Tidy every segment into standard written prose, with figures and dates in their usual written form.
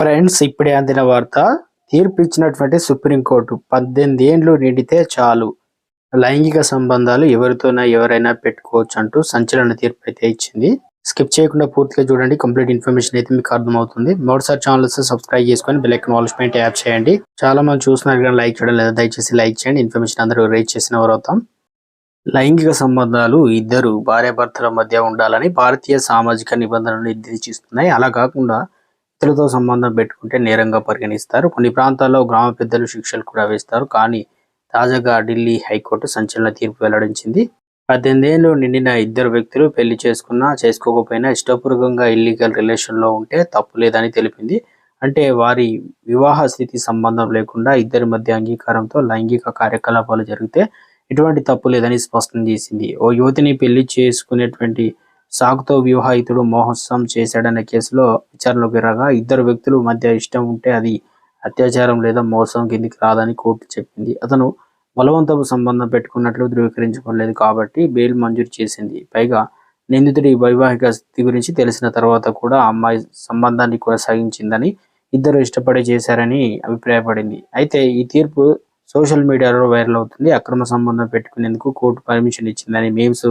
Friends, ఇప్పుడే అందిన వార్త. తీర్పు ఇచ్చినటువంటి సుప్రీంకోర్టు 18 ఏండ్లు నిండితే చాలు లైంగిక సంబంధాలు ఎవరైనా పెట్టుకోవచ్చు అంటూ సంచలన తీర్పు అయితే ఇచ్చింది. స్కిప్ చేయకుండా పూర్తిగా చూడండి. కంప్లీట్ ఇన్ఫర్మేషన్ అయితే మీకు అర్థమవుతుంది. మొదటిసారి ఛానల్ సబ్స్క్రైబ్ చేసుకొని బెల్ ఐకాన్ ఆల్ పైన ట్యాప్ చేయండి. చాలా మంది చూస్తున్నారు కానీ లైక్ చేయడం లేదా, దయచేసి లైక్ చేయండి. ఇన్ఫర్మేషన్ అందరూ రీచ్ చేసిన వారు అవుతాం. లైంగిక సంబంధాలు ఇద్దరు భార్యాభర్తల మధ్య ఉండాలని భారతీయ సామాజిక నిబంధనలు నిర్దేశిస్తున్నాయి. అలా కాకుండా ఇతరులతో సంబంధం పెట్టుకుంటే నేరంగా పరిగణిస్తారు. కొన్ని ప్రాంతాల్లో గ్రామ పెద్దలు శిక్షలు కూడా వేస్తారు. కానీ తాజాగా ఢిల్లీ హైకోర్టు సంచలన తీర్పు వెల్లడించింది. 18 ఏళ్ళు నిండిన ఇద్దరు వ్యక్తులు పెళ్లి చేసుకున్నా చేసుకోకపోయినా ఇష్టపూర్వకంగా ఇల్లీగల్ రిలేషన్లో ఉంటే తప్పు లేదని తెలిపింది. అంటే వారి వివాహ స్థితి సంబంధం లేకుండా ఇద్దరి మధ్య అంగీకారంతో లైంగిక కార్యకలాపాలు జరిగితే ఎటువంటి తప్పు లేదని స్పష్టం చేసింది. ఓ యువతిని పెళ్లి చేసుకునేటువంటి సాకుతో వివాహితుడు మోసం చేశాడన్న కేసులో విచారణలోకి రాగా ఇద్దరు వ్యక్తుల మధ్య ఇష్టం ఉంటే అది అత్యాచారం లేదా మోసం కిందికి రాదని కోర్టు చెప్పింది. అతను బలవంతపు సంబంధం పెట్టుకున్నట్లు ధృవీకరించుకోలేదు కాబట్టి బెయిల్ మంజూరు చేసింది. పైగా నిందితుడి వైవాహిక స్థితి గురించి తెలిసిన తర్వాత కూడా అమ్మాయి సంబంధాన్ని కొనసాగించిందని, ఇద్దరు ఇష్టపడి చేశారని అభిప్రాయపడింది. అయితే ఈ తీర్పు సోషల్ మీడియాలో వైరల్ అవుతుంది. అక్రమ సంబంధం పెట్టుకునేందుకు కోర్టు పర్మిషన్ ఇచ్చిందని మీమ్స్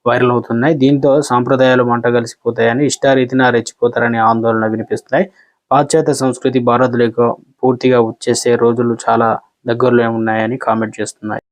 వైరల్ అవుతున్నాయి. దీంతో సాంప్రదాయాలు మంటగలిసిపోతాయని, ఇష్టారీతిన రెచ్చిపోతారని ఆందోళన వినిపిస్తున్నాయి. పాశ్చాత్య సంస్కృతి భారత్లోకి పూర్తిగా వచ్చేసే రోజులు చాలా దగ్గరలో ఉన్నాయని కామెంట్ చేస్తున్నాయి.